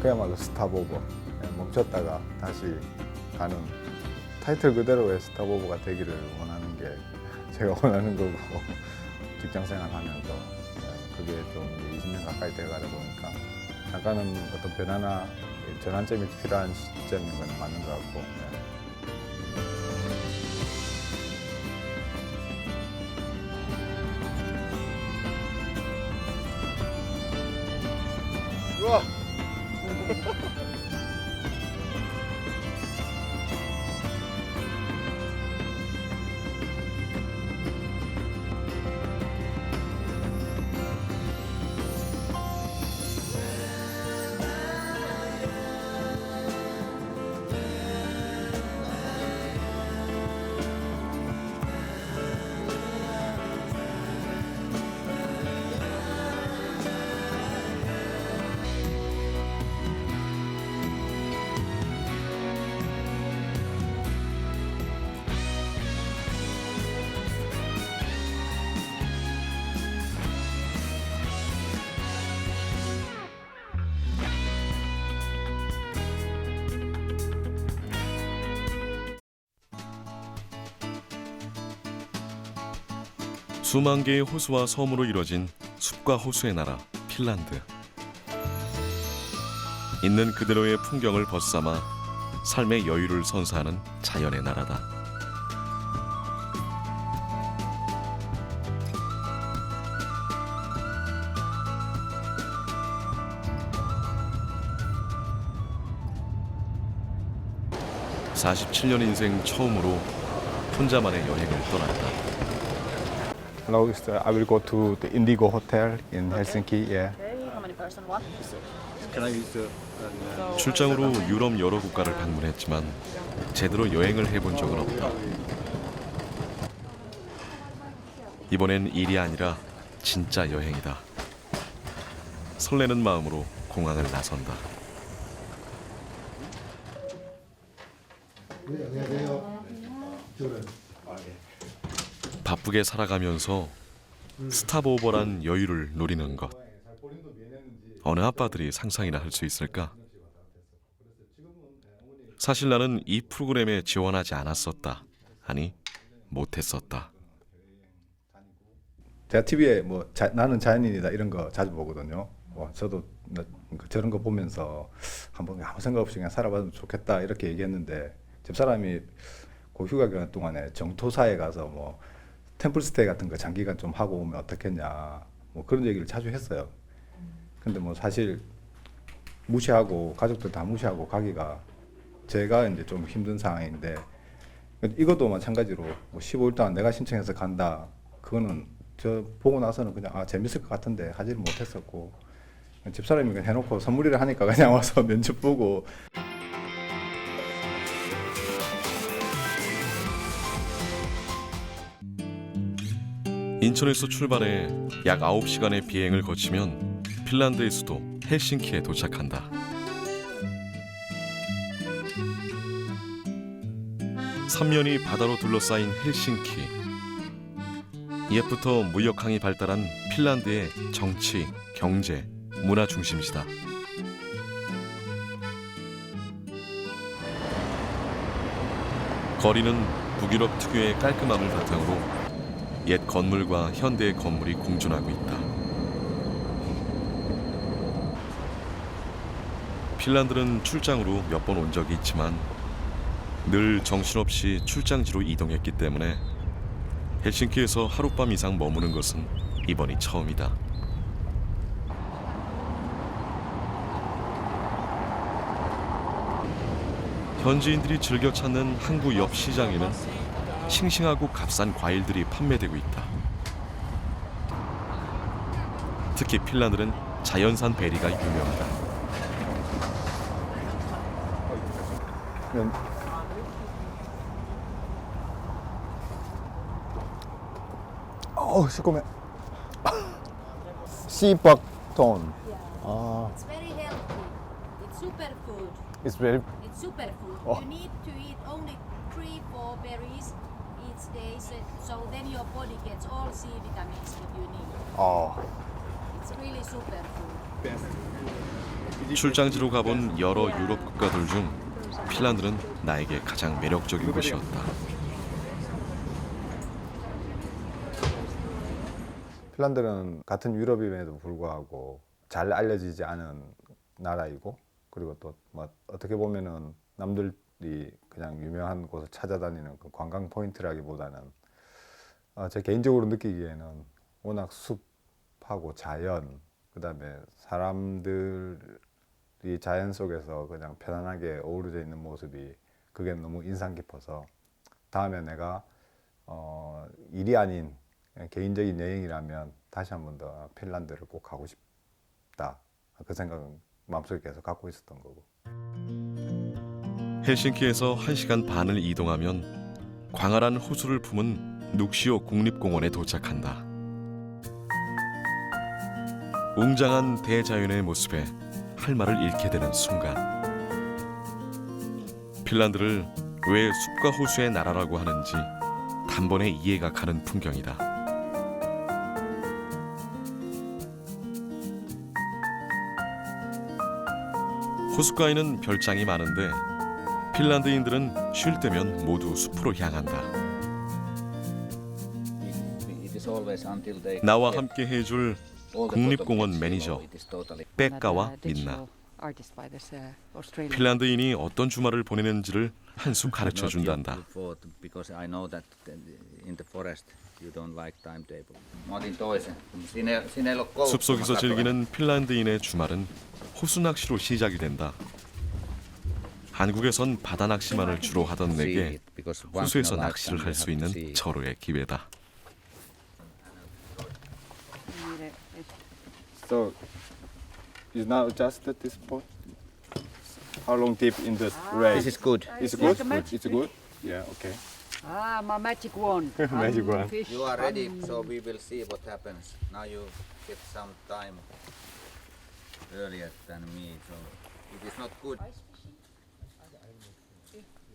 그야말로 스탑오버. 멈췄다가 다시 가는 타이틀 그대로의 스탑오버가 되기를 원하는 게 제가 원하는 거고 직장생활 하면서 그게 좀 20년 가까이 돼가다 보니까 잠깐은 어떤 변화나 전환점이 필요한 시점인 건 맞는 것 같고. 우와! 수만 개의 호수와 섬으로 이뤄진 숲과 호수의 나라 핀란드. 있는 그대로의 풍경을 벗삼아 삶의 여유를 선사하는 자연의 나라다. (47년) 인생 처음으로 혼자만의 여행을 떠났다. Hello, I will go to the Indigo Hotel in Helsinki. Yeah. Okay, how many person want? Can I use the? 출장으로 유럽 여러 국가를 방문했지만 제대로 여행을 해본 적은 없다. 이번엔 일이 아니라 진짜 여행이다. 설레는 마음으로 공항을 나선다. 바쁘게 살아가면서 스탑오버란 여유를 누리는 것. 어느 아빠들이 상상이나 할 수 있을까? 사실 나는 이 프로그램에 지원하지 않았었다. 아니, 못했었다. 제가 TV에 뭐 나는 자연인이다 이런 거 자주 보거든요. 저도 저런 거 보면서 한번 아무 생각 없이 그냥 살아봤으면 좋겠다 이렇게 얘기했는데 집사람이 그 휴가 기간 동안에 정토사에 가서 뭐 템플스테이 같은 거 장기간 좀 하고 오면 어떻겠냐 뭐 그런 얘기를 자주 했어요. 근데 뭐 사실 무시하고 가족들 다 무시하고 가기가 제가 이제 좀 힘든 상황인데 이것도 마찬가지로 뭐 15일 동안 내가 신청해서 간다 그거는 저 보고 나서는 그냥 재밌을 것 같은데 하지를 못했었고 집사람이 그냥 해놓고 선물이라 하니까 그냥 와서 면접 보고. 인천에서 출발해 약 9시간의 비행을 거치면 핀란드의 수도 헬싱키에 도착한다. 삼면이 바다로 둘러싸인 헬싱키. 옛부터 무역항이 발달한 핀란드의 정치, 경제, 문화 중심지다. 거리는 북유럽 특유의 깔끔함을 바탕으로 옛 건물과 현대의 건물이 공존하고 있다. 핀란드는 출장으로 몇 번 온 적이 있지만 늘 정신없이 출장지로 이동했기 때문에 헬싱키에서 하룻밤 이상 머무는 것은 이번이 처음이다. 현지인들이 즐겨 찾는 항구 옆 시장에는 싱싱하고 값싼 과일들이 판매되고 있다. 특히 핀란드는 자연산 베리가 유명하다. 시꺼매. 씨박톤. It's very healthy. It's superfood. It's very. It's superfood. Oh. You need to eat only 3-4 berries each day, so then your body gets all C vitamins that you need. It's really superfood. 출장지로 가본 여러 유럽 국가들 중 핀란드는 나에게 가장 매력적인 곳이었다. 핀란드는 같은 유럽임에도 불구하고 잘 알려지지 않은 나라이고, 그리고 또 뭐 어떻게 보면은 남들이 그냥 유명한 곳을 찾아다니는 그 관광 포인트라기보다는 제 개인적으로 느끼기에는 워낙 숲하고 자연, 그다음에 사람들이 자연 속에서 그냥 편안하게 어우러져 있는 모습이 그게 너무 인상 깊어서 다음에 내가 일이 아닌 그냥 개인적인 여행이라면 다시 한 번 더 핀란드를 꼭 가고 싶다. 그 생각은 마음속에 계속 갖고 있었던 거고. 헬싱키에서 1시간 반을 이동하면 광활한 호수를 품은 눅시오 국립공원에 도착한다. 웅장한 대자연의 모습에 할 말을 잃게 되는 순간, 핀란드를 왜 숲과 호수의 나라라고 하는지 단번에 이해가 가는 풍경이다. 호숫가에는 별장이 많은데 핀란드인들은 쉴 때면 모두 숲으로 향한다. 나와 함께 해줄 국립공원 매니저 빽가와 민나. 핀란드인이 어떤 주말을 보내는지를 한 수 가르쳐 준단다. 숲속에서 즐기는 핀란드인의 주말은 호수 낚시로 시작이 된다. 한국에선 바다 낚시만을 주로 하던 내게 호수에서 낚시를 할 수 있는 절호의 기회다. So, is now just at this spot? How long deep in the race? This is good. It's good. It's good. Yeah. Okay. Ah, my magic wand. Magic wand. Fish. You are ready, so we will see what happens. Now you get some time earlier than me, so it is not good.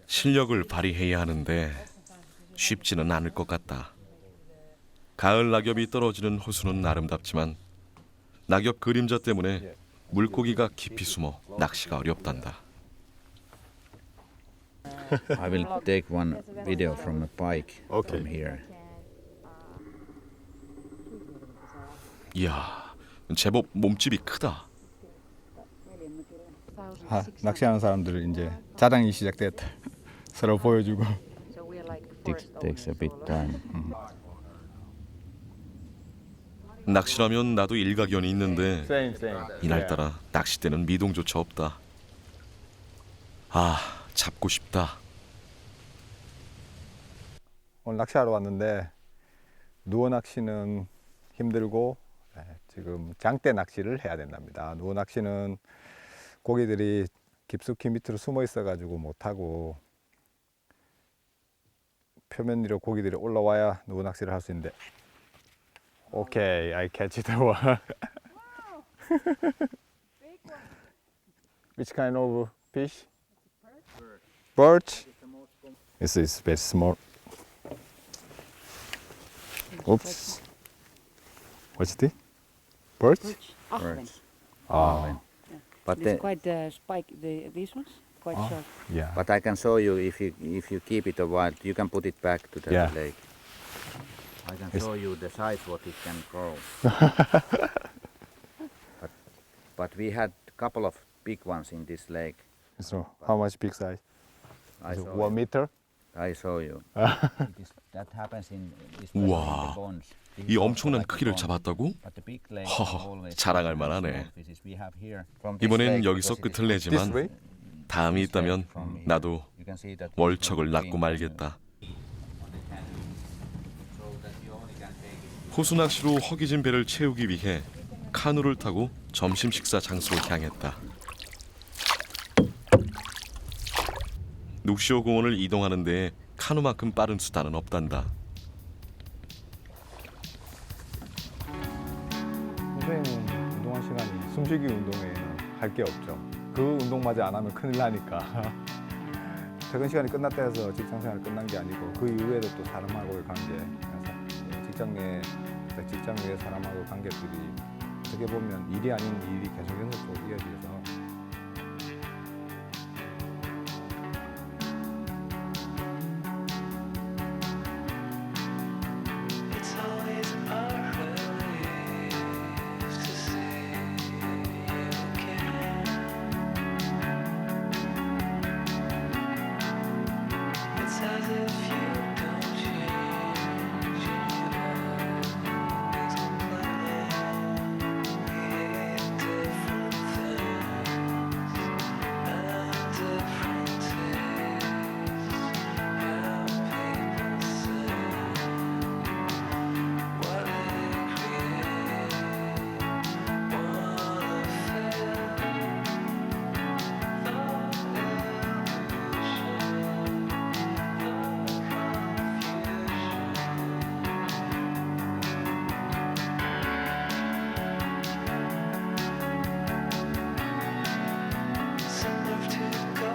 실력을 발휘해야 하는데 쉽지는 않을 것 같다. 가을 낙엽이 떨어지는 호수는 아름답지만 낙엽 그림자 때문에 물고기가 깊이 숨어 낚시가 어렵단다. I will take one video from a bike Okay. from here. 이야, 제법 몸집이 크다. 낚시하는 사람들은 이제 자랑이 시작됐다. 서로 보여주고. So we are like Takes a bit time. 낚시라면 나도 일가견이 있는데 Same. 이날따라 낚싯대는 미동조차 없다. 아, 잡고 싶다. 오늘 낚시하러 왔는데 누워 낚시는 힘들고 지금 장대 낚시를 해야 된답니다. 누워 낚시는 고기들이 깊숙이 밑으로 숨어 있어가지고 못하고 표면 위로 고기들이 올라와야 누워 낚시를 할 수 있는데. Okay, I catch the one. Which kind of fish? Birch. This is very small. Oops. What's this? Birch? Birds. Ah, But It's quite spike. These ones quite sharp. yeah. but I can show you if you keep it a while, you can put it back to the Yeah. lake. I can show you the size what it can grow. but we had a couple of big ones in this lake. So, how much big size? I Is it saw 1 meter? I show you. That happens in 우와, the ponds. 이 엄청난 크기를 잡았다고? But the big lake 허허, always 자랑할 have 만하네. small fishes. We have here from this 이번엔 lake, 여기서 because it is 끝을 This 내지만 way? 다음이 있다면 나도 you can see that 월척을 there's no 낳고 green 말겠다. so that you only can take it. 호수 낚시로 허기진 배를 채우기 위해 카누를 타고 점심 식사 장소로 향했다. 눅시오 공원을 이동하는 데 카누만큼 빠른 수단은 없단다. 선생님은 운동한 시간이 숨쉬기 운동에는 할 게 없죠. 그 운동마저 안 하면 큰일 나니까. 퇴근 시간이 끝났다 해서 직장 생활이 끝난 게 아니고 그 이후에도 또 사람하고의 관계, 직장 내 사람하고의 관계들이 어떻게 보면 일이 아닌 일이 계속 연속적으로 이어져서 It's always a relief to see you again. It's as if you don't change and you always complain. We hate different things and different tastes. How people say. What they create, wanna feel the illusion, the confusion. Some love to go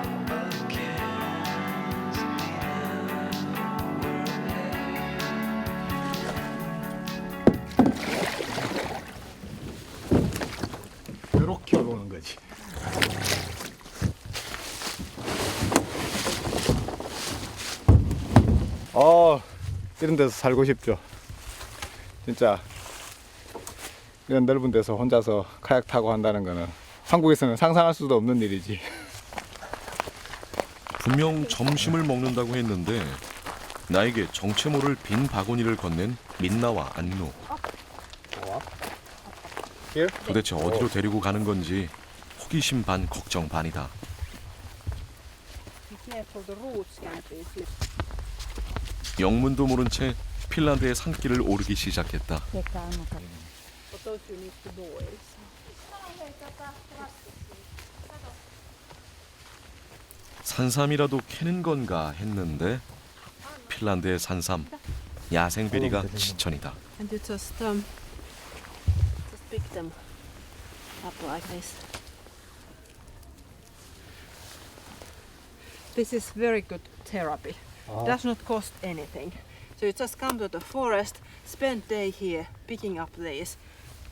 against me now. 이렇게 올라오는 거지. 이런 데서 살고 싶죠. 진짜 이런 넓은 데서 혼자서 카약 타고 한다는 거는 한국에서는 상상할 수도 없는 일이지. 분명 점심을 먹는다고 했는데 나에게 정체 모를 빈 바구니를 건넨 민나와 안누. 도대체 어디로 데리고 가는 건지 호기심 반 걱정 반이다. 영문도 모른 채 핀란드의 산길을 오르기 시작했다. 산삼이라도 캐는 건가 했는데 핀란드의 산삼 야생베리가 지천이다. And you just pick them up like this. This is very good therapy. Does not cost anything. So you just come to the forest, spend day here picking up these,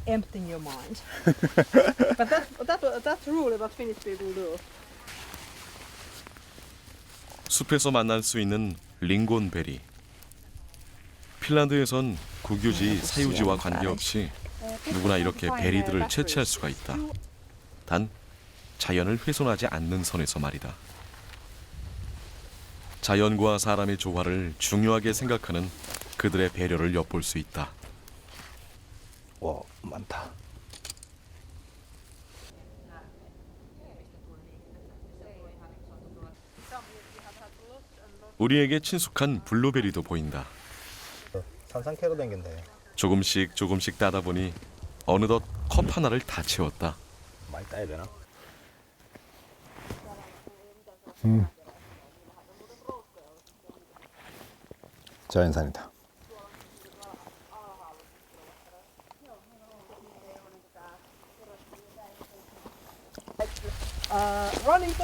emptying your mind. But that's really what Finnish people do. 숲에서 만날 수 있는 링곤베리. 핀란드에선 국유지, 사유지와 관계없이 누구나 이렇게 베리들을 채취할 수가 있다. 단 자연을 훼손하지 않는 선에서 말이다. 자연과 사람의 조화를 중요하게 생각하는 그들의 배려를 엿볼 수 있다. 와, 많다. 우리에게 친숙한 블루베리도 보인다. 산삼 캐러 댕긴데 조금씩 따다 보니 어느덧 컵 하나를 다 채웠다. 많이 따야 되나? 자연산이다.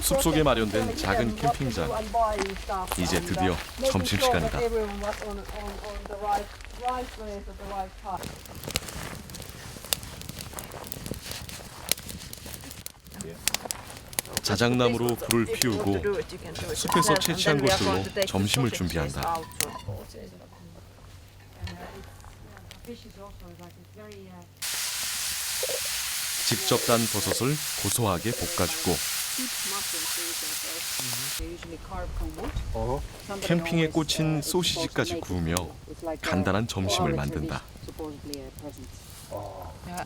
숲속에 마련된 작은 캠핑장. 이제 드디어 점심시간이다. 자작나무로 불을 피우고 숲에서 채취한 것들로 점심을 준비한다. 직접 딴 버섯을 고소하게 볶아주고 캠핑에 꽂힌 소시지까지 구우며 간단한 점심을 만든다.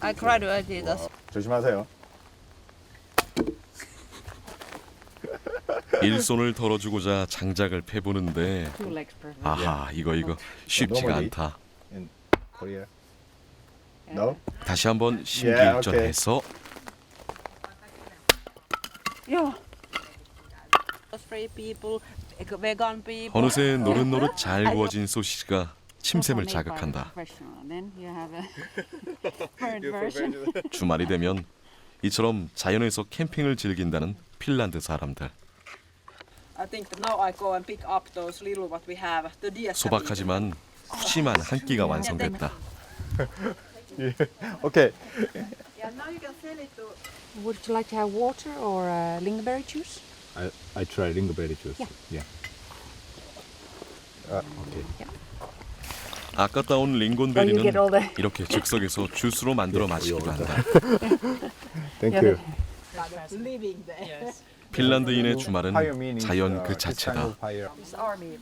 I try to eat this. 조심하세요. 일손을 덜어주고자 장작을 패보는데 Two legs per 아하 이거 쉽지가 않다. In Korea? No? 다시 한번 심기일전해서 Yeah. Free people, vegan people. 어느새 노릇노릇 잘 구워진 소시지가 침샘을 자극한다. Then you have a bird version. 주말이 되면 이처럼 자연에서 캠핑을 즐긴다는 핀란드 사람들. I think that now I go and pick up those little what we have. The deer. 소박하지만 푸짐한 한 끼가 완성됐다. Okay. Yeah, now you can sell it to. Would you like to have water or lingonberry juice? I try lingonberry juice. Yeah. Okay. 아까 따온 Oh, you 링곤베리는 get all the. 이렇게 즉석에서 주스로 만들어 마시기도 한다. Thank you. Living there. 핀란드인의 주말은 Fire meaning 자연 그 this kind 자체다. of fire. This army.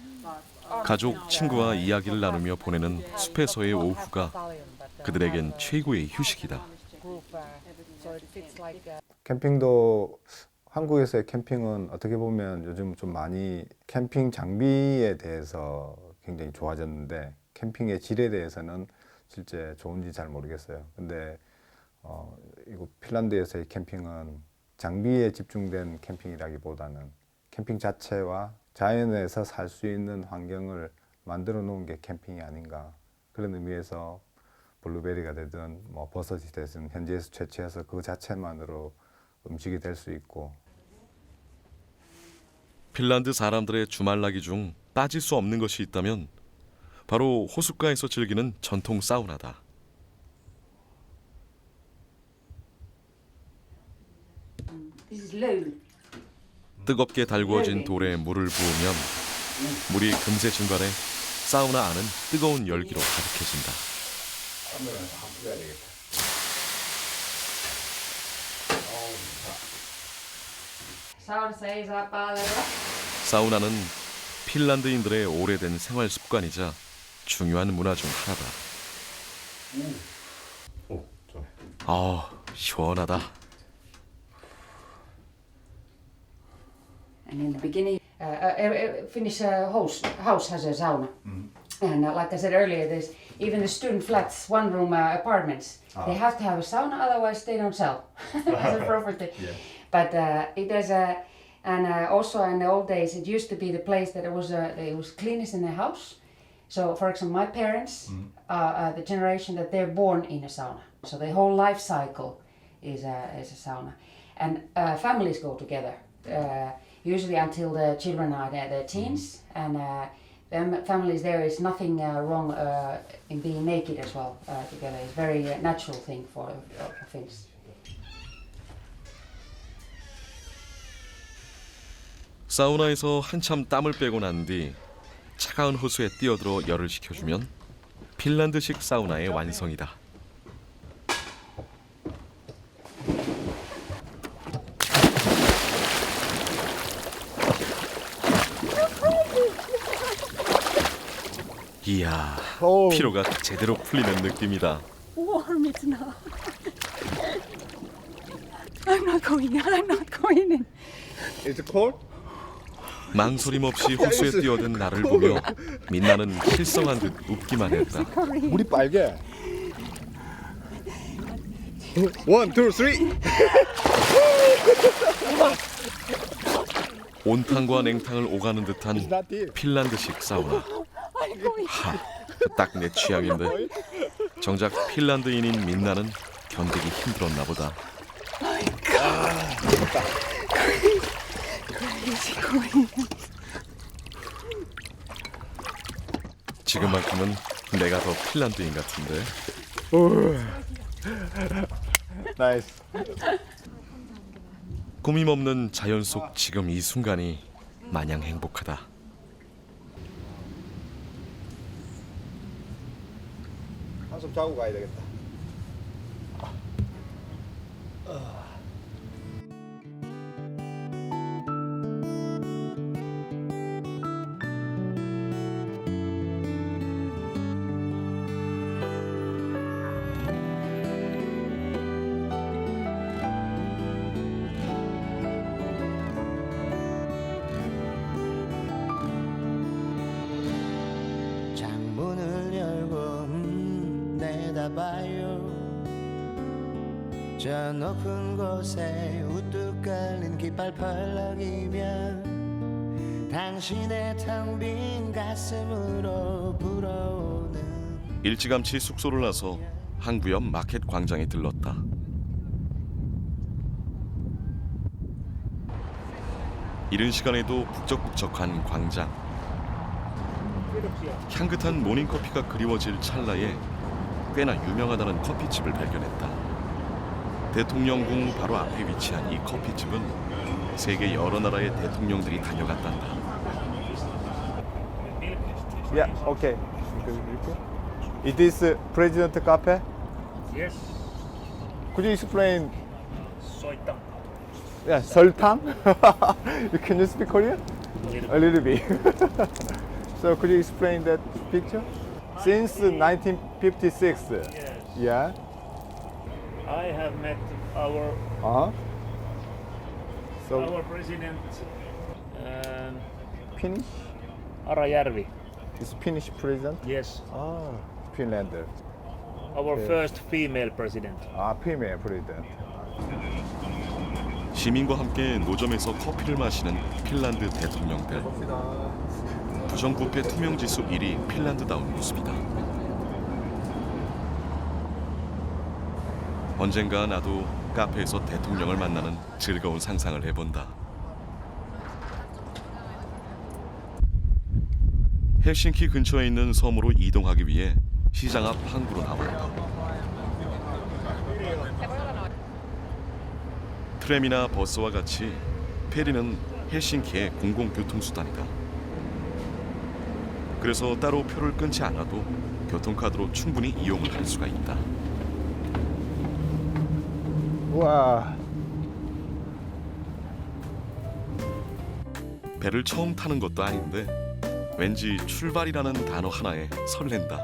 가족, 친구와 이야기를 나누며 보내는 숲에서의 오후가 그들에겐 최고의 휴식이다. 캠핑도 한국에서의 캠핑은 어떻게 보면 요즘 좀 많이 캠핑 장비에 대해서 굉장히 좋아졌는데 캠핑의 질에 대해서는 실제 좋은지 잘 모르겠어요. 근데 이곳 핀란드에서의 캠핑은 장비에 집중된 캠핑이라기보다는 캠핑 자체와 자연에서 살 수 있는 환경을 만들어 놓은 게 캠핑이 아닌가. 그런 의미에서 블루베리가 되든 뭐 버섯이 되든 현지에서 채취해서 그 자체만으로 음식이 될 수 있고. 핀란드 사람들의 주말나기 중 빠질 수 없는 것이 있다면 바로 호숫가에서 즐기는 전통 사우나다. 뜨겁게 달구어진 돌에 물을 부으면 물이 금세 증발해 사우나 안은 뜨거운 열기로 가득해진다. 사우나는 핀란드인들의 오래된 생활 습관이자 중요한 문화 중 하나다. 아, 시원하다. And in the beginning, Finnish house has a sauna. And like I said earlier, there's even the student flats, one-room apartments. They have to have a sauna, otherwise they don't sell as a property. But it is and also in the old days, it used to be the place that it was cleanest in the house. So, for example, my parents are the generation that they're born in a sauna. So their whole life cycle is a sauna, and families go together. Usually until the children are their teens, and families there is nothing wrong in being naked as well together. It's a very natural thing for Finns. 사우나에서 한참 땀을 빼고 난 뒤 차가운 호수에 뛰어들어 열을 식혀주면 핀란드식 사우나의 완성이다. 이야, 피로가 제대로 풀리는 느낌이다. Warm it now. I'm not going in. I'm not going in. Is it cold? 망설임 없이 호수에 뛰어든 나를 보며 민나는 실성한 듯 웃기만 했다. 물이 빨개. 1, 2, 3. 온탕과 냉탕을 오가는 듯한 핀란드식 사우나. 딱 내 취향인데 정작 핀란드인인 민나는 견디기 힘들었나 보다. 지금만큼은 내가 더 핀란드인 같은데. 나이스. 꾸밈 없는 자연 속 지금 이 순간이 마냥 행복하다. 한숨 자고 가야 되겠다. 창문을 열고 내다봐요. 저 높은 곳에 우뚝 깔린 깃발 펄럭이면 당신의 텅 빈 가슴으로 불어오는 일찌감치 숙소를 나서 항구 옆 마켓 광장에 들렀다. 이른 시간에도 북적북적한 광장. 향긋한 모닝커피가 그리워질 찰나에 꽤나 유명하다는 커피집을 발견했다. 대통령궁 바로 앞에 위치한 이 커피집은 세계 여러 나라의 대통령들이 다녀갔단다. Yeah, okay. It is President Cafe. Yes, Could you explain? soitang. Yeah, 설탕. Can you speak Korean? A little bit. So could you explain that picture? Since 1956. Yes, Yeah. I have met our Uh-huh. So our president, Finnish Arajärvi. is Finnish president. Yes, Ah, Finlander. our Okay. first female president. 아, female president. 시민과 함께 노점에서 커피를 마시는 핀란드 대통령들. 부정부패 투명지수 1위 핀란드다운 모습이다. 언젠가 나도 카페에서 대통령을 만나는 즐거운 상상을 해본다. 헬싱키 근처에 있는 섬으로 이동하기 위해 시장 앞 항구로 나왔다. 트램이나 버스와 같이 페리는 헬싱키의 공공교통수단이다. 그래서 따로 표를 끊지 않아도 교통카드로 충분히 이용을 할 수가 있다. 우와. 배를 처음 타는 것도 아닌데 왠지 출발이라는 단어 하나에 설렌다.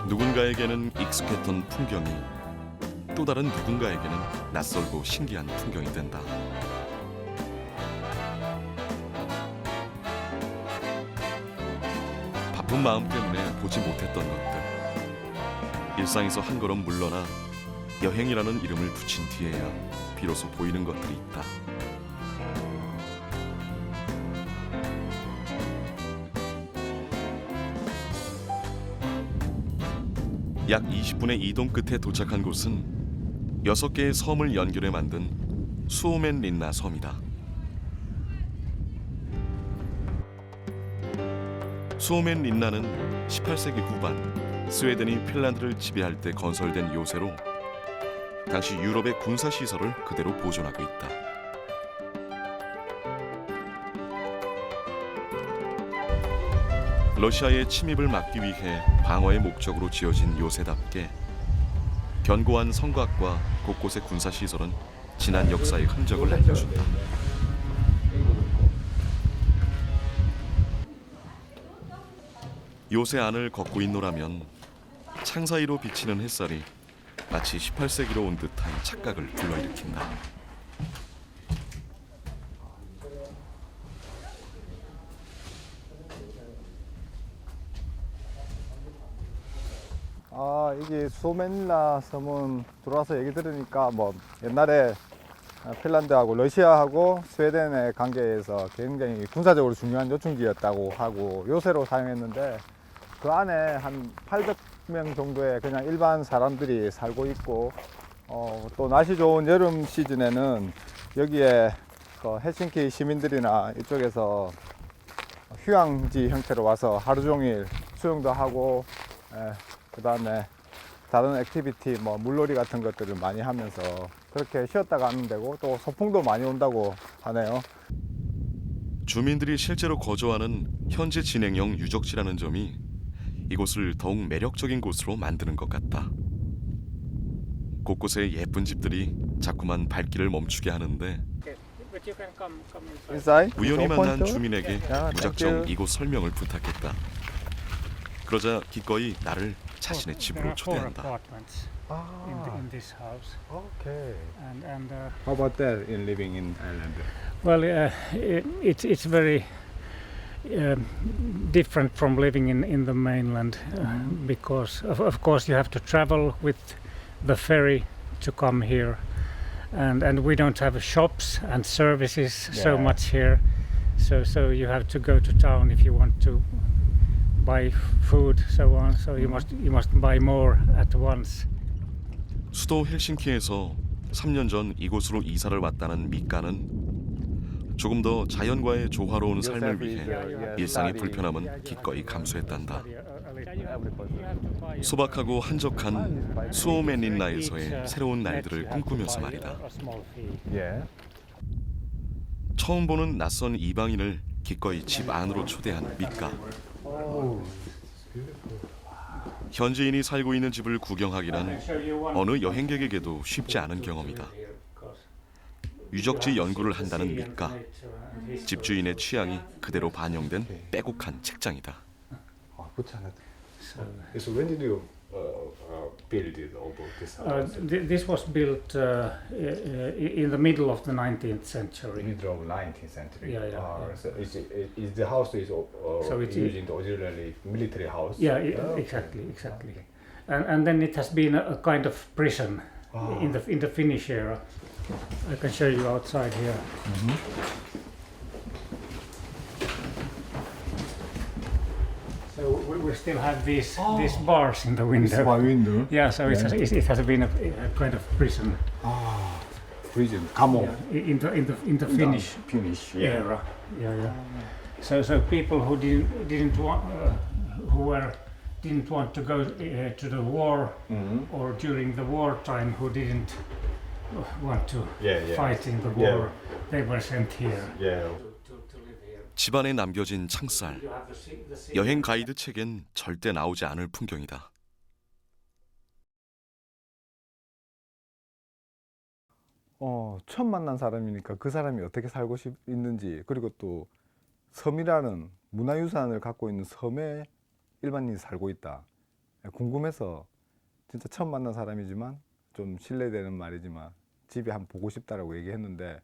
누군가에게는 익숙했던 풍경이 또 다른 누군가에게는 낯설고 신기한 풍경이 된다. 바쁜 마음 때문에 보지 못했던 것들, 일상에서 한 걸음 물러나 여행이라는 이름을 붙인 뒤에야 비로소 보이는 것들이 있다. 약 20분의 이동 끝에 도착한 곳은 6개의 섬을 연결해 만든 수오멘린나 섬이다. 수오멘린나는 18세기 후반 스웨덴이 핀란드를 지배할 때 건설된 요새로 당시 유럽의 군사 시설을 그대로 보존하고 있다. 러시아의 침입을 막기 위해 방어의 목적으로 지어진 요새답게 견고한 성곽과 곳곳의 군사 시설은 지난 역사의 흔적을 알려준다. 요새 안을 걷고 있노라면 창 사이로 비치는 햇살이 마치 18세기로 온 듯한 착각을 불러일으킨다. 아, 이게 수오멘린나 섬은 들어와서 얘기 들으니까 뭐 옛날에 핀란드하고 러시아하고 스웨덴의 관계에서 굉장히 군사적으로 중요한 요충지였다고 하고 요새로 사용했는데 그 안에 한 800명 정도의 그냥 일반 사람들이 살고 있고 또 날씨 좋은 여름 시즌에는 여기에 그 헬싱키 시민들이나 이쪽에서 휴양지 형태로 와서 하루 종일 수영도 하고 그 다음에 다른 액티비티 뭐 물놀이 같은 것들을 많이 하면서 그렇게 쉬었다 가는 데고 또 소풍도 많이 온다고 하네요. 주민들이 실제로 거주하는 현재 진행형 유적지라는 점이 이곳을 더욱 매력적인 곳으로 만드는 것 같다. 곳곳에 예쁜 집들이 자꾸만 발길을 멈추게 하는데 But you can come inside. Inside? 우연히 It's 만난 open too? 주민에게 야, 무작정 땡큐. 이곳 설명을 부탁했다. 그러자 기꺼이 나를 자신의 There 집으로 are 4 초대한다. apartments 아, in this house, okay. and How about that in living in Ireland? well, it's very different from living in the mainland because of course you have to travel with the ferry to come here, and we don't have shops and services so Yeah. much here, so you have to go to town if you want to buy food, so on. So you must buy more at once. 수도 헬싱키에서 3년 전 이곳으로 이사를 왔다는 미카는 조금 더 자연과의 조화로운 삶을 위해 일상의 불편함은 기꺼이 감수했단다. 소박하고 한적한 수오메닌나에서의 새로운 날들을 꿈꾸면서 말이다. 예. 처음 보는 낯선 이방인을 기꺼이 집 안으로 초대한 미카. 현지인이 살고 있는 집을 구경하기란 어느 여행객에게도 쉽지 않은 경험이다. 유적지 연구를 한다는 미카. 집주인의 취향이 그대로 반영된 빼곡한 책장이다. 아, 그렇지 않았다. So when did you build it all this house? This was built in the middle of the 19th century. Middle of 19th century. Yeah, yeah, yeah. So is the house So it is- using the originally military house? Yeah, Oh, exactly. And then it has been a kind of prison in the Finnish era. I can show you outside here. So we still have these bars in the window. window. Yeah, so it has been a kind of prison. Prison. 감옥. Yeah, in the Finnish Finnish. era. Yeah. So people who didn't want to go to the war or during the wartime who didn't want to fight in the war, they were sent here. Yeah. 집안에 남겨진 창살. You have the sea. 여행 가이드 책엔 절대 나오지 않을 풍경이다. 처음 만난 사람이니까 그 사람이 어떻게 살고 있는지, 그리고 또 섬이라는 문화유산을 갖고 있는 섬에 일반인이 살고 있다. 궁금해서 진짜 처음 만난 사람이지만 좀 신뢰되는 말이지만 집에 한번 보고 싶다라고 얘기했는데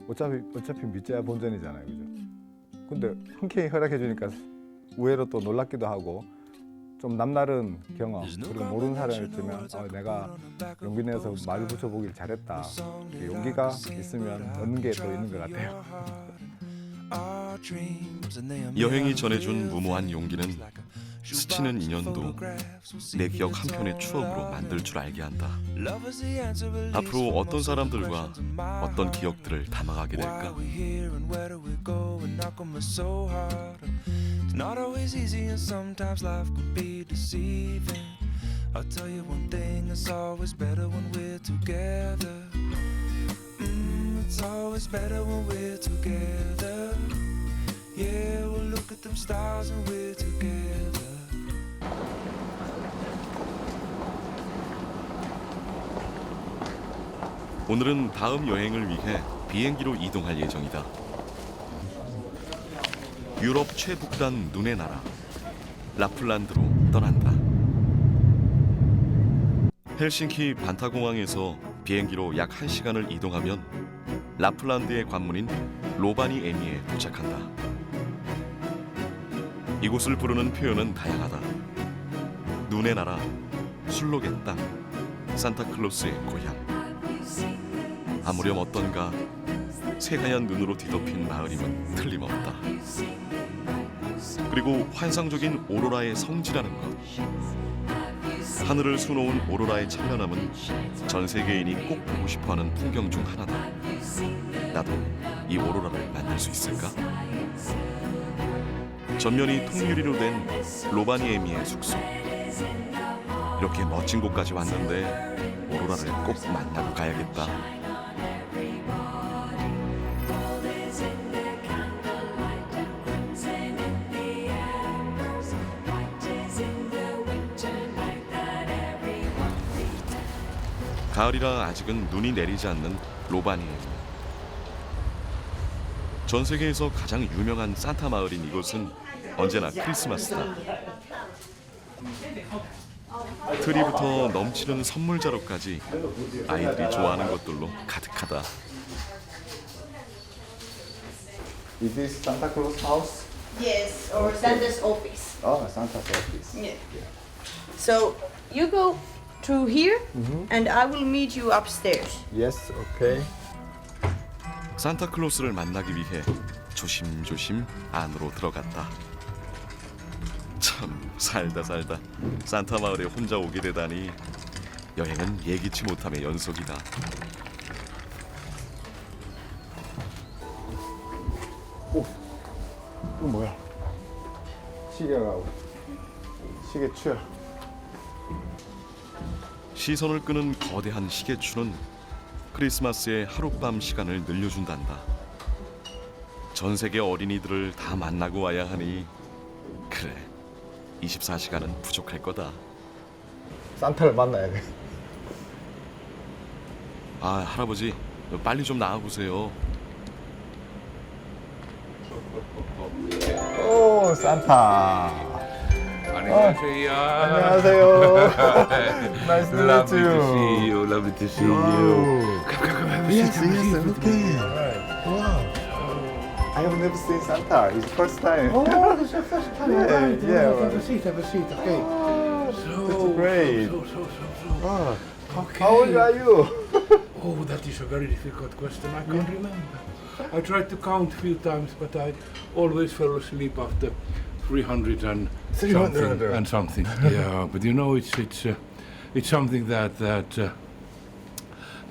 어차피 밑자야 본전이잖아요, 그죠? 근데 흔쾌히 허락해 주니까 의외로 또 놀랍기도 하고 좀 남다른 경험, 그리고 모르는 사람이었지만 내가 용기 내서 말 붙여보길 잘했다. 용기가 있으면 얻는 게 또 있는 것 같아요. 여행이 전해준 무모한 용기는 스치는 인연도 내 기억 한편의 추억으로 만들 줄 알게 한다. 앞으로 어떤 사람들과 어떤 기억들을 담아가게 될까? Not always easy and sometimes life can be deceiving. I'll tell you one thing, it's always better when we're together. It's always better when we're together. Yeah, we'll look at them stars and we're together. 오늘은 다음 여행을 위해 비행기로 이동할 예정이다. 유럽 최북단 눈의 나라 라플란드로 떠난다. 헬싱키 반타공항에서 비행기로 약 1시간을 이동하면 라플란드의 관문인 로바니에미에 도착한다. 이곳을 부르는 표현은 다양하다. 눈의 나라, 술록의 땅, 산타클로스의 고향. 아무렴 어떤가 새하얀 눈으로 뒤덮인 마을임은 틀림없다. 그리고 환상적인 오로라의 성지라는 것. 하늘을 수놓은 오로라의 찬란함은 전 세계인이 꼭 보고 싶어하는 풍경 중 하나다. 나도 이 오로라를 만날 수 있을까? 전면이 통유리로 된 로바니에미의 숙소. 이렇게 멋진 곳까지 왔는데 오로라를 꼭 만나고 가야겠다. 가을이라 아직은 눈이 내리지 않는 로바니에미. 전 세계에서 가장 유명한 산타 마을인 이곳은 언제나 크리스마스다. 트리부터 넘치는 선물 자루까지 아이들이 좋아하는 것들로 가득하다. Is this Santa Claus house? Yes, or Santa's office. Oh, Santa's office. Yeah. So you go through here, and I will meet you upstairs. Yes, okay. 산타클로스를 만나기 위해 조심조심 안으로 들어갔다. 참 살다 산타 마을에 혼자 오게 되다니 여행은 예기치 못함의 연속이다. 이거 뭐야? 시계가 시계추야. 시선을 끄는 거대한 시계추는 크리스마스의 하룻밤 시간을 늘려준단다. 전 세계 어린이들을 다 만나고 와야 하니 그래 24시간은 부족할 거다. 산타를 만나야 돼. 아 할아버지 빨리 좀 나와보세요. 오 산타. 안녕하세요. 안녕하세요. Nice to meet you. Lovely to see you. Yes, okay. Wow. I have never seen Santa. It's the first time. Oh, this is your first time. Yeah, Right. yeah. Have a seat. Have a seat. Okay. That's great. So. Wow. Okay. How old are you? Oh, that is a very difficult question. I can't remember. I tried to count a few times, but I always fell asleep after 300 and 300 something. Yeah, but you know, it's something that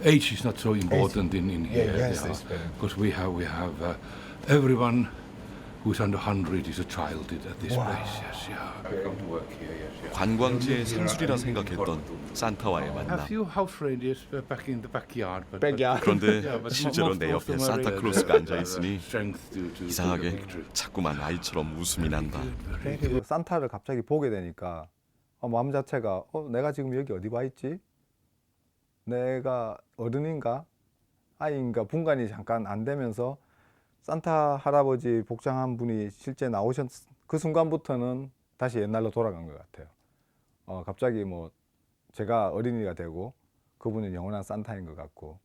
age is not so important in here. yes, it's very because we have everyone who's under 100 is a child at this place. Yes, yeah. I come to work here. Yes, yeah. 관광지의 상술이라 생각했던 산타와의 I have 만남. few house reindeers back in the backyard. But, Backyard. 그런데 Yeah, but 실제로 내 most 옆에 of them are 산타클로스가 앉아 있으니 strength to 이상하게 the picture. 자꾸만 아이처럼 웃음이 난다. 그 산타를 갑자기 보게 되니까 마음 자체가 내가 지금 여기 어디 와 있지? 내가 어른인가? 아이인가? 분간이 잠깐 안 되면서 산타 할아버지 복장한 분이 실제 나오셨 그 순간부터는 다시 옛날로 돌아간 것 같아요. 갑자기 뭐 제가 어린이가 되고 그분은 영원한 산타인 것 같고.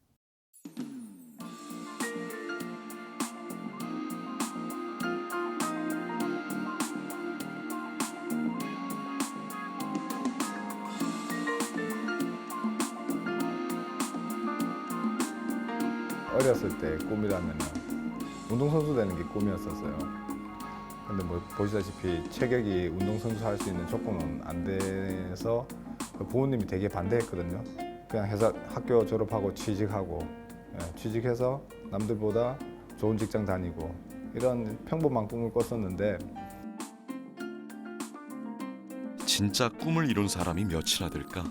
어렸을 때 꿈이라면 운동선수 되는 게 꿈이었었어요. 근데 뭐 보시다시피 체격이 운동선수 할 수 있는 조건은 안 돼서 부모님이 되게 반대했거든요. 그냥 회사 학교 졸업하고 취직하고 취직해서 남들보다 좋은 직장 다니고 이런 평범한 꿈을 꿨었는데 진짜 꿈을 이룬 사람이 몇이나 될까?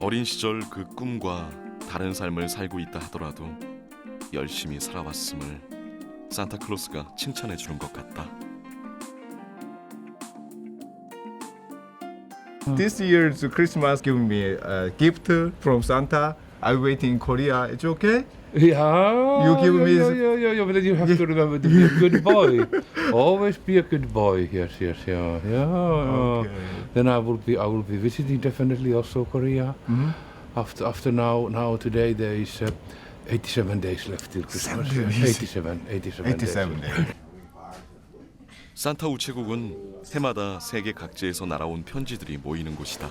어린 시절 그 꿈과 다른 삶을 살고 있다 하더라도 열심히 살아왔음을 산타클로스가 칭찬해 주는 것 같다. This year's Christmas giving me a gift from Santa. I'm waiting in Korea. It's okay? Yeah. You give me Yeah. But then you have to remember to be a good boy. Always be a good boy. Yes. Yeah. Okay. Then I will be visiting definitely also Korea. Mhm. After now today there is 87 days left till Christmas. 87 days. 산타 우체국은 해마다 세계 각지에서 날아온 편지들이 모이는 곳이다.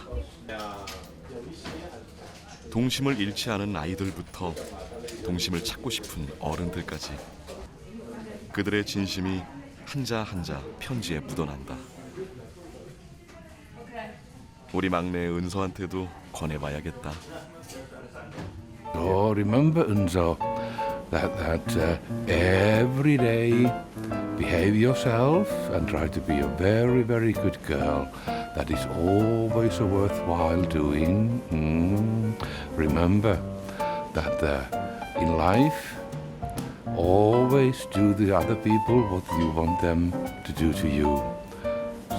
동심을 잃지 않은 아이들부터 동심을 찾고 싶은 어른들까지 그들의 진심이 한자 한자 편지에 묻어난다. 우리 막내 은서한테도 권해봐야겠다. So remember, Unzo, that every day behave yourself and try to be a very, very good girl. That is always a worthwhile doing. Remember that in life, always do the other people what you want them to do to you.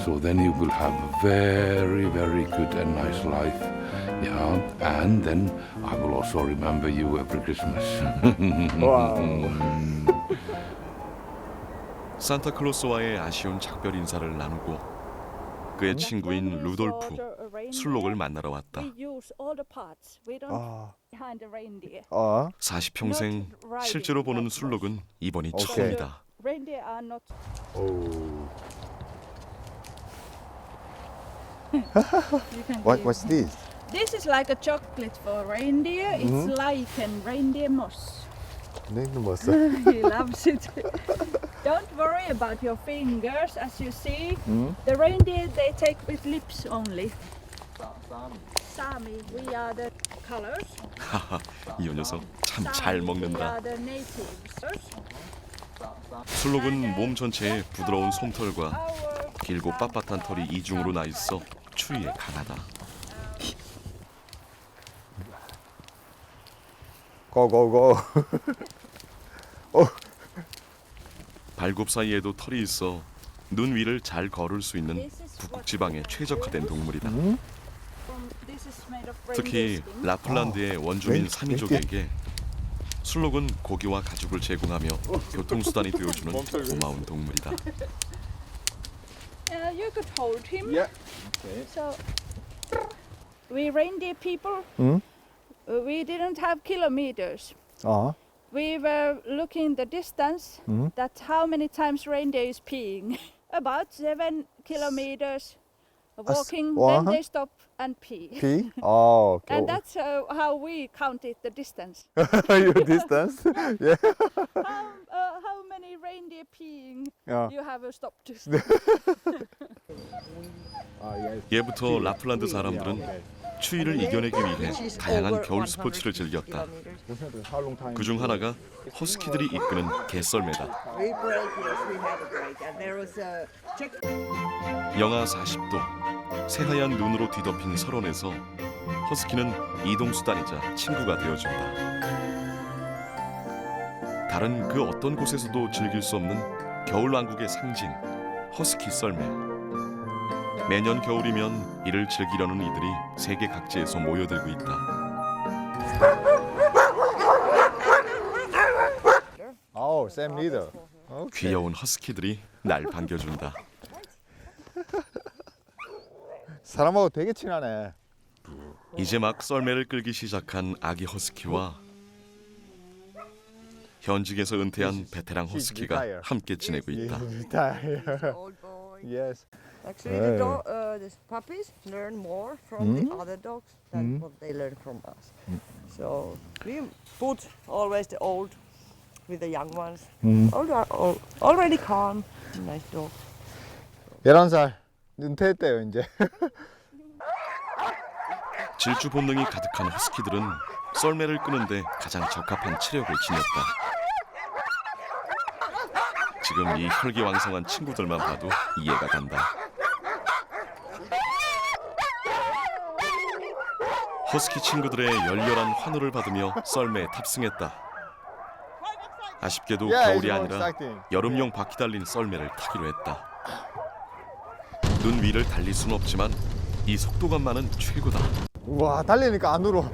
So then you will have a very, very good and nice life. Yeah, and then I will also remember you every Christmas. 산타클로스와의 아쉬운 작별 인사를 나누고 그의 친구인 루돌프, 술록을 만나러 왔다. 40평생 실제로 보는 술록은 이번이 처음이다. What's this? This is like a chocolate for reindeer. It's like a reindeer moss. Reindeer moss. He loves it. Don't worry about your fingers. As you see, the reindeer they take with lips only. Sami, we are the colors. 하하, 이 녀석 참 잘 We 먹는다. are the natives. 술록은 몸 전체에 부드러운 솜털과 길고 빳빳한 털이 이중으로 나 있어 추위에 강하다. 고고고. 발굽 사이에도 털이 있어 눈 위를 잘 걸을 수 있는 북극 지방에 최적화된 동물이다. This is made of 특히 reindeer skin. 라플란드의 원주민 사미족에게 술록은 고기와 가죽을 제공하며 교통수단이 되어주는 고마운 동물이다. You could hold him. Yeah. Okay. So, we reindeer people, we didn't have kilometers. We were looking the distance. That's how many times reindeer is peeing. About 7 kilometers walking. Then they stop and pee. P. Oh, okay. And that's how we counted the distance. Your distance. Yeah. How many reindeer peeing you have stopped? 예부터 라플란드 사람들은 추위를 이겨내기 위해 다양한 겨울 스포츠를 즐겼다. 그중 하나가 허스키들이 이끄는 개썰매다. 영하 40도, 새하얀 눈으로 뒤덮인 설원에서 허스키는 이동수단이자 친구가 되어준다. 다른 그 어떤 곳에서도 즐길 수 없는 겨울왕국의 상징, 허스키 썰매. 매년 겨울이면 이를 즐기려는 이들이 세계 각지에서 모여들고 있다. Oh, same leader. 귀여운 허스키들이 날 반겨준다. 사람하고 되게 친하네. 이제 막 썰매를 끌기 시작한 아기 허스키와 현직에서 은퇴한 베테랑 허스키가 함께 지내고 있다. Yes. Actually, the puppies learn more from the other dogs than what they learn from us. So we put always the old with the young ones. Old are already calm, nice dog. 11살 은퇴했대요 이제. 질주 본능이 가득한 허스키들은 썰매를 끄는데 가장 적합한 체력을 지녔다. 지금 이 혈기왕성한 친구들만 봐도 이해가 간다. 허스키 친구들의 열렬한 환호를 받으며 썰매에 탑승했다. 아쉽게도 겨울이 아니라 여름용 바퀴 달린 썰매를 타기로 했다. 눈 위를 달릴 순 없지만 이 속도감만은 최고다. 우와, 달리니까 안 울어.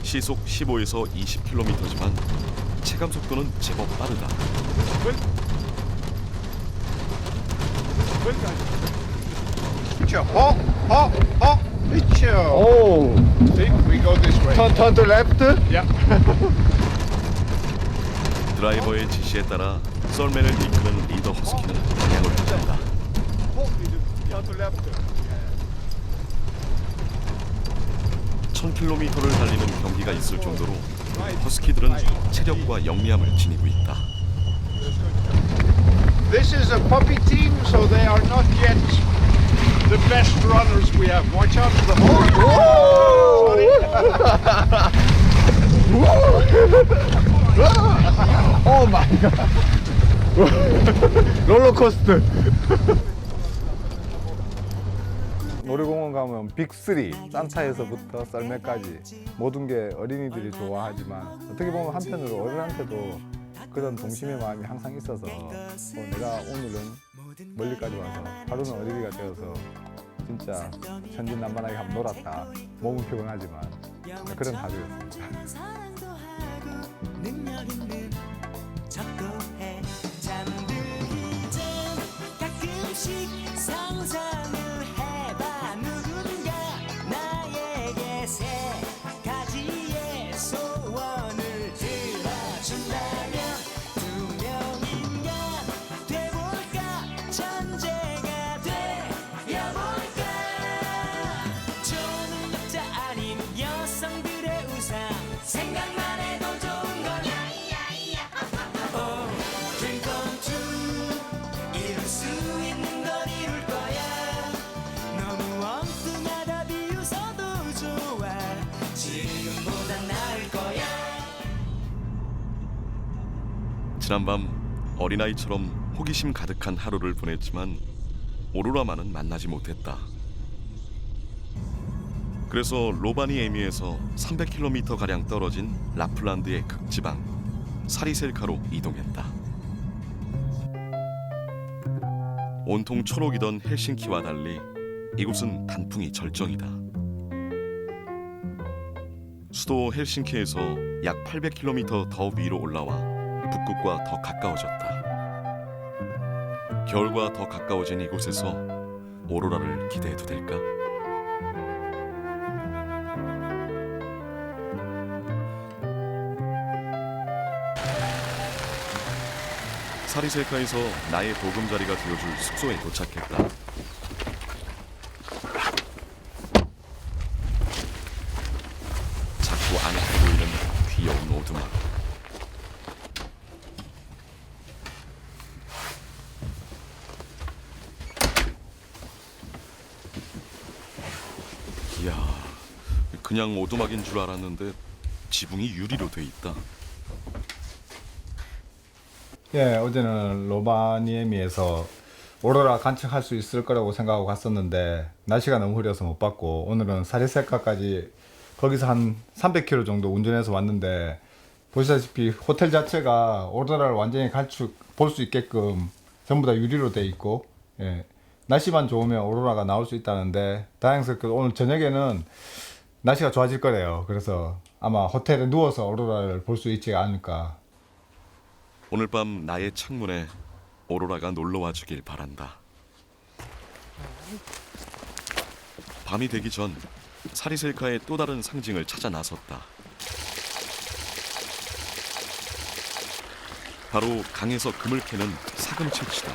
시속 15에서 20km지만 체감 속도는 제법 빠르다. 오. We go this way. Turn to left. Yeah. 드라이버의 지시에 따라 썰매를 이끄는 리더 허스키는 방향을 바꾼다. Turn to left. 1000km를 달리는 경기가 있을 정도로 허스키들은 체력과 영리함을 지니고 있다. This is a puppy team, so they are not yet the best runners we have. Watch out for the horn. 오 마이 갓. 롤러코스터. 놀이공원 가면 빅3, 산타에서부터 썰매까지 모든 게 어린이들이 좋아하지만 어떻게 보면 한편으로 어른한테도 그런 동심의 마음이 항상 있어서 내가 오늘은 멀리까지 와서 하루는 어린이가 되어서 진짜 천진난만하게 한번 놀았다. 몸은 피곤하지만 그런 하루였습니다. 지난밤 어린아이처럼 호기심 가득한 하루를 보냈지만 오로라만은 만나지 못했다. 그래서 로바니에미에서 300km 가량 떨어진 라플란드의 극지방 사리셀카로 이동했다. 온통 초록이던 헬싱키와 달리 이곳은 단풍이 절정이다. 수도 헬싱키에서 약 800km 더 위로 올라와 북극과 더 가까워졌다. 겨울과 더 가까워진 이곳에서 오로라를 기대해도 될까? 사리셀카에서 나의 보금자리가 되어줄 숙소에 도착했다. 자꾸 안에 보이는 귀여운 오두막. 이야, 그냥 오두막인 줄 알았는데 지붕이 유리로 돼 있다. 예, 어제는 로바니에미에서 오로라 관측할 수 있을 거라고 생각하고 갔었는데 날씨가 너무 흐려서 못 봤고, 오늘은 사리셀카까지 거기서 한 300km 정도 운전해서 왔는데 보시다시피 호텔 자체가 오로라를 완전히 볼 수 있게끔 전부 다 유리로 돼 있고, 예, 날씨만 좋으면 오로라가 나올 수 있다는데 다행스럽게 오늘 저녁에는 날씨가 좋아질 거래요. 그래서 아마 호텔에 누워서 오로라를 볼 수 있지 않을까. 오늘 밤 나의 창문에 오로라가 놀러와 주길 바란다. 밤이 되기 전 사리셀카의 또 다른 상징을 찾아 나섰다. 바로 강에서 금을 캐는 사금채취다.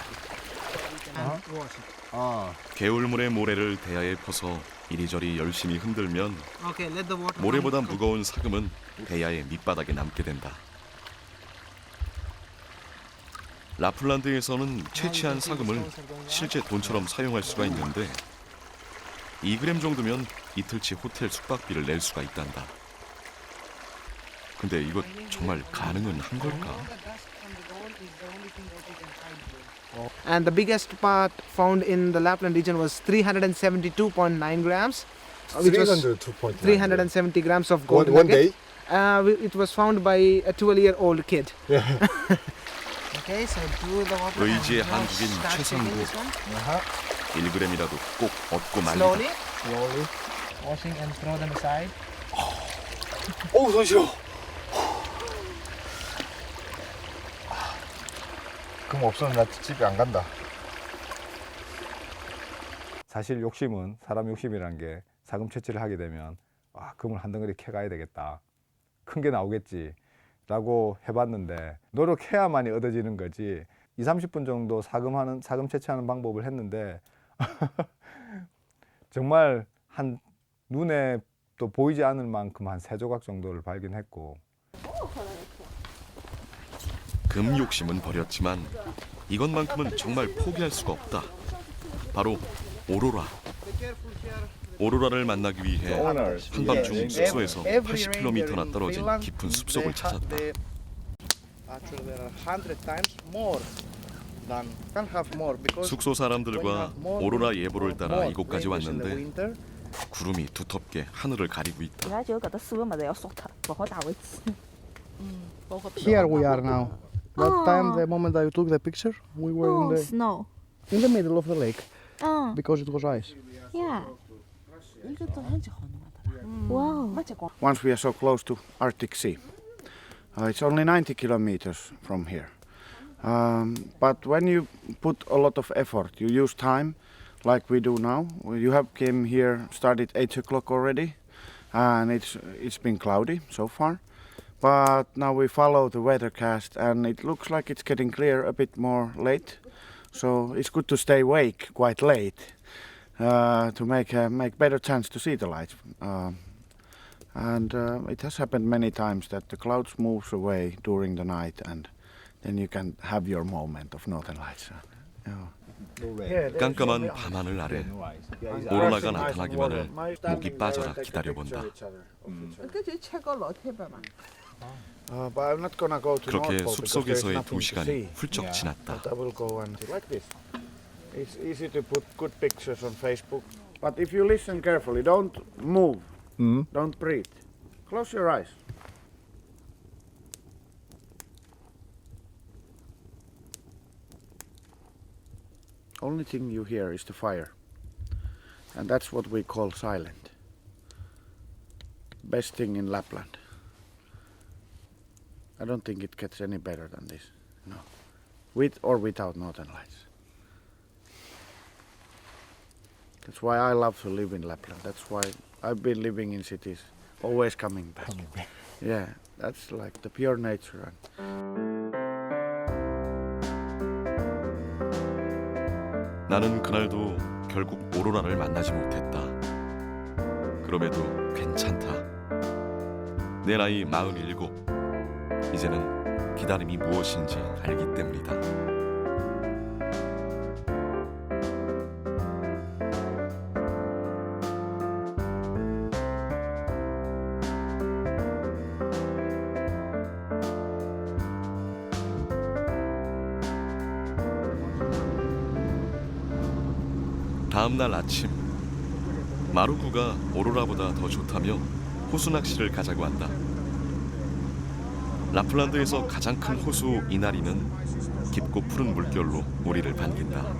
개울물의 모래를 대야에 퍼서 이리저리 열심히 흔들면 모래보다 무거운 사금은 대야의 밑바닥에 남게 된다. 라플란드에서는 채취한 사금을 실제 돈처럼 사용할 수가 있는데 2g 정도면 이틀치 호텔 숙박비를 낼 수가 있단다. 근데 이거 정말 가능은 한 걸까? And the biggest part found in the Lapland region was 372.9 grams. Which was 370 grams of gold nugget. It was found by a 12-year-old kid. Okay, so do the water. 의지의 한국인 최상구. 1g이라도 꼭 얻고 말리다. Slowly. Washing and throw them aside. 어우, 손 시려. 금 없으면 나 집에 안 간다. 사실 욕심은, 사람 욕심이란 게 사금 채취를 하게 되면 금을 한 덩어리 캐가야 되겠다, 큰 게 나오겠지 라고 해봤는데, 노력해야만이 얻어지는 거지. 20-30분 정도 사금 채취하는 방법을 했는데 정말 한 눈에 또 보이지 않을 만큼 한 3조각 정도를 발견했고. 금 욕심은 버렸지만 이것만큼은 정말 포기할 수가 없다. 바로 오로라. 오로라를 만나기 위해 한밤중 숙소에서 80km나 떨어진 깊은 숲속을 찾았다. 숙소 사람들과 오로라 예보를 따라 이곳까지 왔는데 구름이 두텁게 하늘을 가리고 있다. Here we are now. That time, the moment I took the picture, we were snow. in the middle of the lake because it was ice. Yeah. Wow. Once we are so close to Arctic Sea. It's only 90 kilometers from here. But when you put a lot of effort, you use time like we do now. You have came here, started 8 o'clock already, and it's been cloudy so far. But now we follow the weathercast and it looks like it's getting clear a bit more late. So it's good to stay awake quite late to make better chance to see the lights. And it has happened many times that the clouds moves away during the night and then you can have your moment of northern lights. 깜깜한 밤하늘 아래 오로라가 나타나기만을 목이 빠져라 기다려본다. But I'm not gonna go to 그렇게 North Pole because there's 숲속에서의 nothing to 2시간이 see. 훌쩍 지났다. But I will go and like this. It's easy to put good pictures on Facebook. But if you listen carefully, don't move, don't breathe. Close your eyes. Only thing you hear is the fire. And that's what we call silent. Best thing in Lapland. I don't think it gets any better than this. No. With or without Northern Lights. That's why I love to live in Lapland. That's why I've been living in cities, always coming back. Yeah, that's like the pure nature. 나는 그날도 결국 오로라를 만나지 못했다. 그럼에도 괜찮다. 내 나이 47. 이제는 기다림이 무엇인지 알기 때문이다. 다음 날 아침, 마루쿠가 오로라보다 더 좋다며 호수 낚시를 가자고 한다. 라플란드에서 가장 큰 호수 이나리는 깊고 푸른 물결로 우리를 반긴다.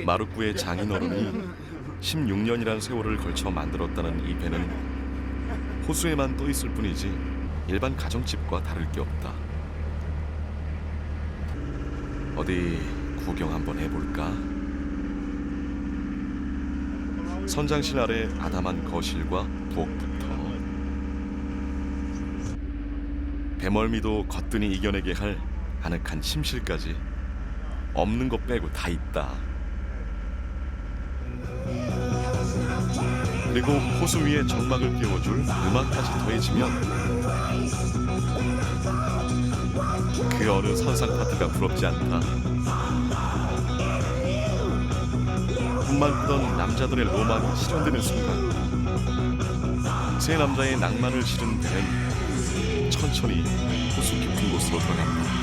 마루쿠의 장인어른이 16년이란 세월을 걸쳐 만들었다는 이 배는 호수에만 떠 있을 뿐이지 일반 가정집과 다를 게 없다. 어디 구경 한번 해볼까? 선장실 아래 아담한 거실과 부엌부터 배멀미도 거뜬히 이겨내게 할 아늑한 침실까지 없는 것 빼고 다 있다. 그리고 호수 위에 정막을 띄워줄 음악까지 더해지면 그 어느 선상 파트가 부럽지 않다. 꿈만 꾸던 남자들의 로망이 실현되는 순간 세 남자의 낭만을 실은 배는 천천히 호수 깊은 곳으로 들어간다.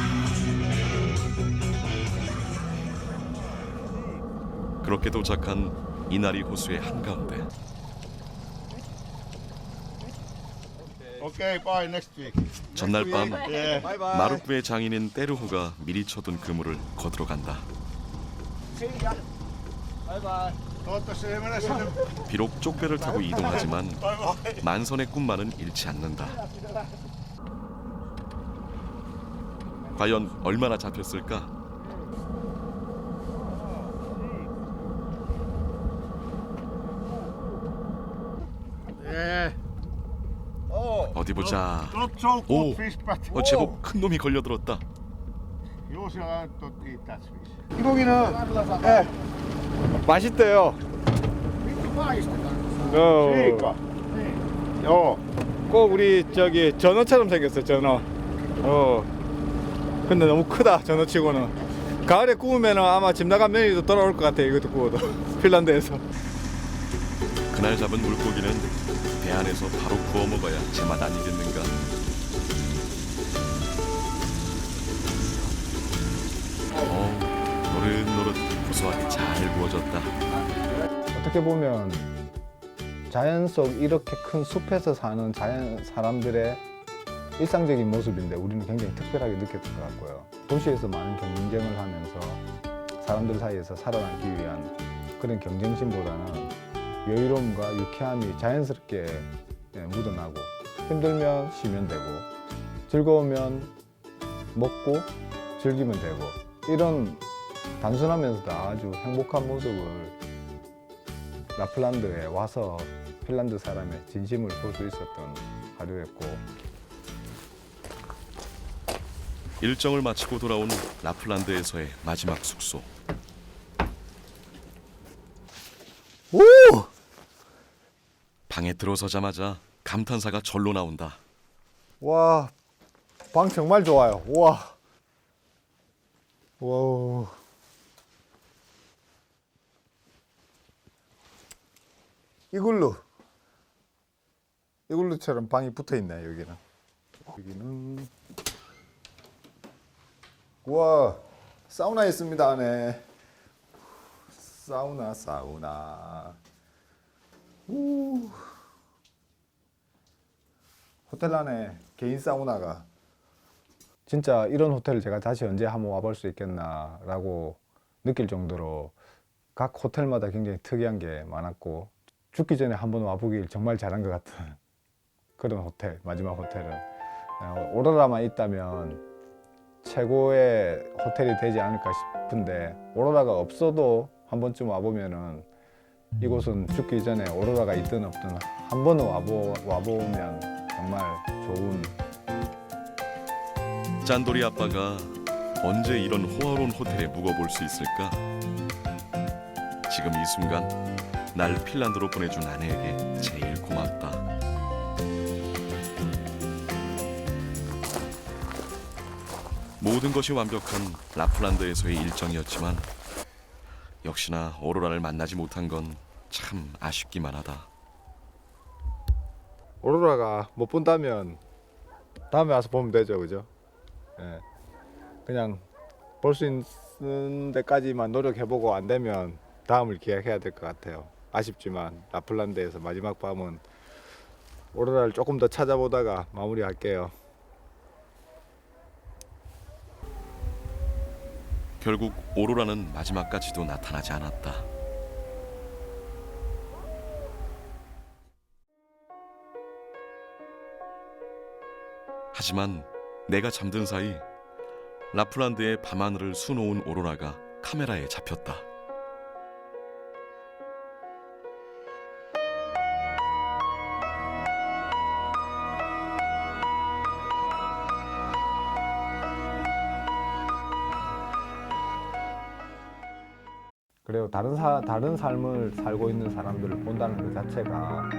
그렇게 도착한 이나리 호수의 한가운데 Okay, bye next week. 전날 밤 Yeah. Bye bye. 마루쿠의 장인인 때르호가 미리 쳐둔 그물을 거두러 간다. Bye bye. Toivottavasti ei mene sinne. 비록 쪽배를 타고 이동하지만 만선의 꿈만은 잃지 않는다. 과연 얼마나 잡혔을까? Yeah. 어디 보자. Not so 오, good fish, but 제법 큰 놈이 걸려들었다. usually I don't eat that fish. 이고기는 맛있대요. Siika. Joo. 꼭 우리 저기 전어처럼 생겼어, 전어. 근데 너무 크다, 전어치고는. 가을에 구우면 아마 집 나간 며느리도 돌아올 것 같아, 이것도 구워도. 핀란드에서. 그날 잡은 물고기는 배 안에서 바로 구워 먹어야 제맛 아니겠는가. 노릇노릇 고소하게 잘 구워졌다. 어떻게 보면 자연 속 이렇게 큰 숲에서 사는 자연 사람들의 일상적인 모습인데 우리는 굉장히 특별하게 느꼈던 것 같고요. 도시에서 많은 경쟁을 하면서 사람들 사이에서 살아남기 위한 그런 경쟁심보다는 여유로움과 유쾌함이 자연스럽게 묻어나고 힘들면 쉬면 되고 즐거우면 먹고 즐기면 되고 이런 단순하면서도 아주 행복한 모습을 라플란드에 와서 핀란드 사람의 진심을 볼 수 있었던 하루였고 일정을 마치고 돌아온 라플란드에서의 마지막 숙소. 오! 방에 들어서자마자 감탄사가 절로 나온다. 와, 방 정말 좋아요. 와, 와우. 이글루처럼 방이 붙어 있네 여기는. 우와, 사우나 있습니다 안에. 사우나. 호텔 안에 개인 사우나가. 진짜 이런 호텔을 제가 다시 언제 한번 와볼 수 있겠나라고 느낄 정도로 각 호텔마다 굉장히 특이한 게 많았고, 죽기 전에 한번 와보길 정말 잘한 것 같은 그런 호텔. 마지막 호텔은 오로라만 있다면 최고의 호텔이 되지 않을까 싶은데, 오로라가 없어도 한 번쯤 와보면은 이곳은 죽기 전에 오로라가 있든 없든 한 번은 와보면 정말 좋은. 짠돌이 아빠가 언제 이런 호화로운 호텔에 묵어볼 수 있을까? 지금 이 순간 날 핀란드로 보내준 아내에게 제일 고맙다. 모든 것이 완벽한 라플란드에서의 일정이었지만 역시나 오로라를 만나지 못한 건 참 아쉽기만 하다. 오로라가 못 본다면 다음에 와서 보면 되죠, 그죠? 예. 그냥 볼 수 있는 데까지만 노력해보고 안 되면 다음을 기약해야 될 것 같아요. 아쉽지만 라플란드에서 마지막 밤은 오로라를 조금 더 찾아보다가 마무리할게요. 결국 오로라는 마지막까지도 나타나지 않았다. 하지만 내가 잠든 사이 라플란드의 밤하늘을 수놓은 오로라가 카메라에 잡혔다. 그리고 다른 삶을 살고 있는 사람들을 본다는 것 자체가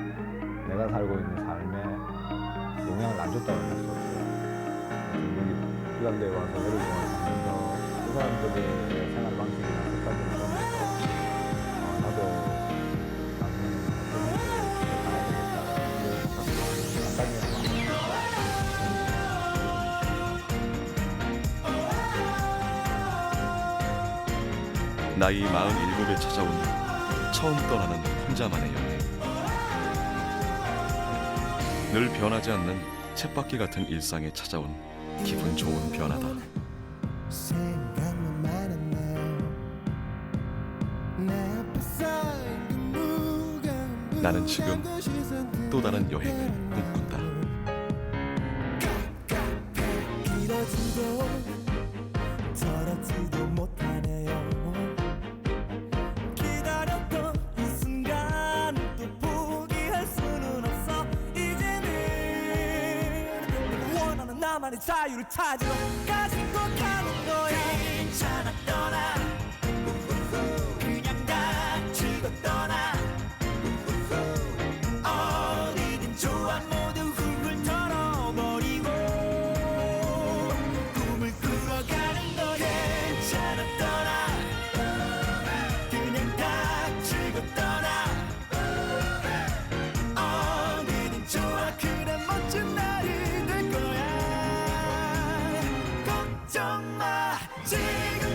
내가 살고 있는 삶에 영향을 안 줬다고 할 수 없어요. 여기 핀란드에 와서 오래 살면서 그 사람들의 생활 방식이나 습관들을 보면서 나도 나중에 어떤 형태로 가야 되겠다 이런 생각을 나이 47에 찾아온 처음 떠나는 혼자만의 여행. 늘 변하지 않는 쳇바퀴 같은 일상에 찾아온 기분 좋은 변화다. 나는 지금 또 다른 여행을 꿈꾼다. 나만의 자유를 찾으러 가지고 가는 거야. 괜찮아 떠나 그냥 다치고 떠나 어디든 좋아 모두 훌훌 털어버리고 꿈을 꾸러가는 거야. 괜찮아 떠나 그냥 다치고 떠나 어디든 좋아 그래 멋진 날이 될 거야. 걱정 마 지금